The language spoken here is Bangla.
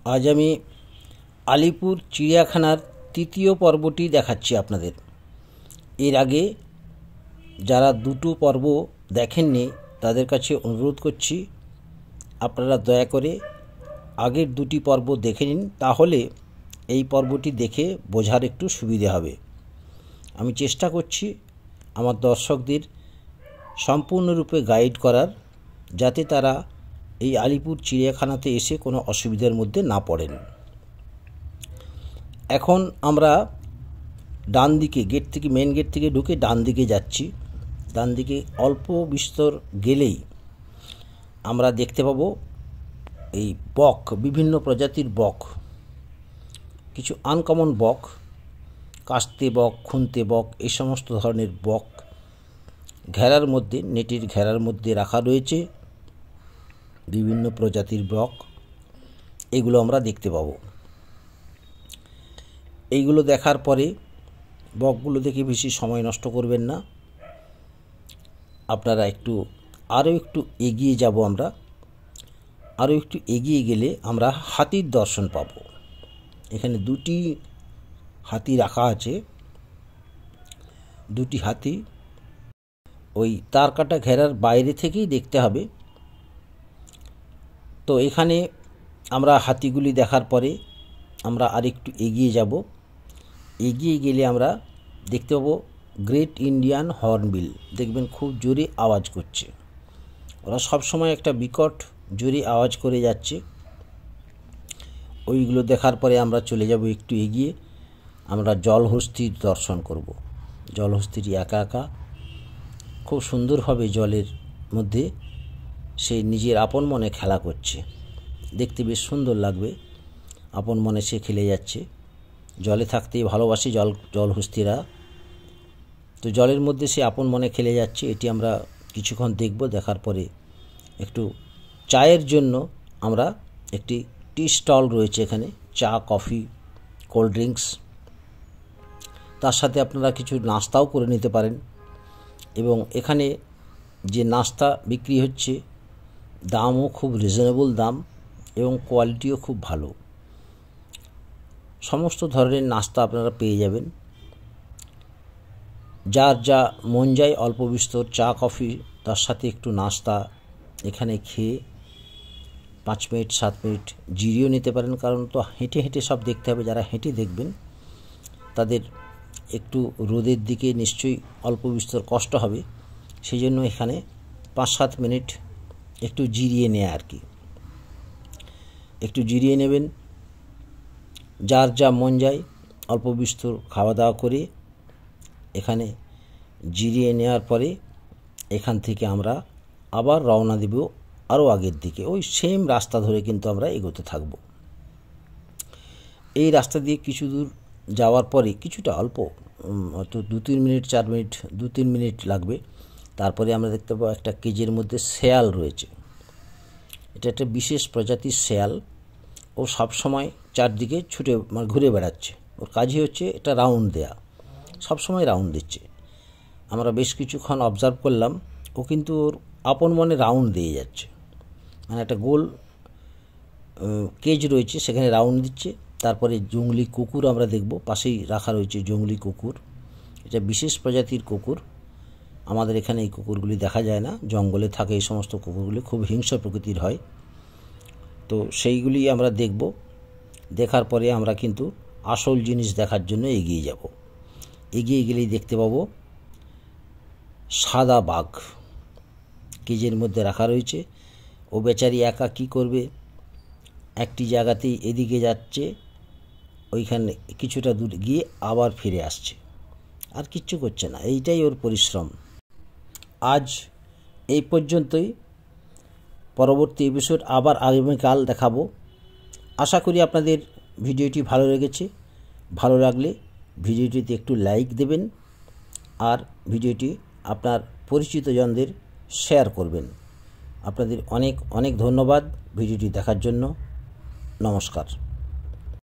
আজ আমি আলিপুর চিড়িয়াখানার তৃতীয় পর্বটি দেখাচ্ছি আপনাদের। এর আগে যারা দুটো পর্ব দেখেননি তাদের কাছে অনুরোধ করছি আপনারা দয়া করে আগের দুটি পর্ব দেখে নিন, তাহলে এই পর্বটি দেখে বোঝার একটু সুবিধে হবে। আমি চেষ্টা করছি আমার দর্শকদের সম্পূর্ণরূপে গাইড করার, যাতে তারা এই আলিপুর চিড়িয়াখানাতে এসে কোনো অসুবিধার মধ্যে না পড়েন। এখন আমরা ডান দিকে গেট থেকে, মেন গেট থেকে ঢুকে ডান দিকে যাচ্ছি। ডান দিকে অল্প বিস্তর গেলেই আমরা দেখতে পাবো এই বক, বিভিন্ন প্রজাতির বক, কিছু আনকমন বক, কাস্তে বক, খুন্তে বক, এই সমস্ত ধরনের বক ঘেরার মধ্যে, নেটের ঘেরার মধ্যে রাখা রয়েছে। বিভিন্ন প্রজাতির বক, এগুলো আমরা দেখতে পাবো। এইগুলো দেখার পরে বকগুলো দেখে বেশি সময় নষ্ট করবেন না, আপনারা আরও একটু এগিয়ে যাব। আমরা আরও একটু এগিয়ে গেলে আমরা হাতির দর্শন পাব। এখানে দুটি হাতি রাখা আছে, দুটি হাতি ওই তার কাটা ঘেরার বাইরে থেকেই দেখতে হবে। তো এখানে আমরা হাতিগুলি দেখার পরে আমরা আরেকটু এগিয়ে যাব। এগিয়ে গেলে আমরা দেখতে পাবো গ্রেট ইন্ডিয়ান হর্নবিল। দেখবেন খুব জোরে আওয়াজ করছে, ওরা সবসময় একটা বিকট জোরে আওয়াজ করে যাচ্ছে। ওইগুলো দেখার পরে আমরা চলে যাব একটু এগিয়ে, আমরা জলহস্তির দর্শন করব। জলহস্তিটি একা একা খুব সুন্দরভাবে জলের মধ্যে সে নিজের আপন মনে খেলা করছে, দেখতে বেশ সুন্দর লাগবে। আপন মনে সে খেলে যাচ্ছে, জলে থাকতেই ভালোবাসে জলহস্তিরা। তো জলের মধ্যে সে আপন মনে খেলে যাচ্ছে, এটি আমরা কিছুক্ষণ দেখব। দেখার পরে একটু চায়ের জন্য আমরা একটি টি স্টল রয়েছে এখানে, চা, কফি, কোল্ড ড্রিঙ্কস, তার সাথে আপনারা কিছু নাস্তাও করে নিতে পারেন। এবং এখানে যে নাস্তা বিক্রি হচ্ছে দামও খুব রিজনেবল দাম এবং কোয়ালিটিও খুব ভালো। সমস্ত ধরনের নাস্তা আপনারা পেয়ে যাবেন। যার যা মন যায় অল্প বিস্তর চা, কফি, তার সাথে একটু নাস্তা এখানে খেয়ে 5 মিনিট 7 মিনিট জিরিয়েও নিতে পারেন। কারণ তো হেঁটে হেঁটে সব দেখতে হবে। যারা হেঁটে দেখবেন তাদের একটু রোদের দিকে নিশ্চয়ই অল্প বিস্তর কষ্ট হবে, সেই জন্য এখানে 5-7 মিনিট একটু জিরিয়ে নেয় আর কি। একটু জিরিয়ে নেবেন, যার যা মন যায় অল্প বিস্তর খাওয়া দাওয়া করে এখানে জিরিয়ে নেওয়ার পরে এখান থেকে আমরা আবার রওনা দেব আরও আগের দিকে। ওই সেম রাস্তা ধরে কিন্তু আমরা এগোতে থাকব। এই রাস্তা দিয়ে কিছু দূর যাওয়ার পরে কিছুটা অল্প, হয়তো 2-3 মিনিট, 4 মিনিট, 2-3 মিনিট লাগবে। তারপরে আমরা দেখতে পাবো একটা কেজের মধ্যে শেয়াল রয়েছে। এটা একটা বিশেষ প্রজাতির শেয়াল। ও সবসময় চারদিকে ঘুরে বেড়াচ্ছে। ওর কাজই হচ্ছে এটা রাউন্ড দেয়া, সবসময় রাউন্ড দিচ্ছে। আমরা বেশ কিছুক্ষণ অবজার্ভ করলাম, ও কিন্তু ওর আপন মনে রাউন্ড দিয়ে যাচ্ছে। মানে একটা গোল কেজ রয়েছে, সেখানে রাউন্ড দিচ্ছে। তারপরে জংলি কুকুর আমরা দেখব, পাশেই রাখা রয়েছে জংলি কুকুর। এটা বিশেষ প্রজাতির কুকুর, আমাদের এখানে এই কুকুরগুলি দেখা যায় না, জঙ্গলে থাকে এই সমস্ত কুকুরগুলি, খুব হিংস্র প্রকৃতির হয়। তো সেইগুলি আমরা দেখব। দেখার পরে আমরা কিন্তু আসল জিনিস দেখার জন্য এগিয়ে যাব। এগিয়ে গেলেই দেখতে পাবো সাদা বাঘ কেজের মধ্যে রাখা রয়েছে। ও বেচারি একা কি করবে, একটি জায়গাতেই এদিকে যাচ্ছে, ওইখানে কিছুটা দূর গিয়ে আবার ফিরে আসছে, আর কিচ্ছু করছে না। এইটাই ওর পরিশ্রম। আজ এই পর্যন্তই। পরবর্তী এপিসোড আবার আগামীকাল দেখাবো। আশা করি আপনাদের ভিডিওটি ভালো লেগেছে। ভালো লাগলে ভিডিওটিতে একটু লাইক দেবেন, আর ভিডিওটি আপনার পরিচিতজনদের শেয়ার করবেন। আপনাদের অনেক অনেক ধন্যবাদ ভিডিওটি দেখার জন্য। নমস্কার।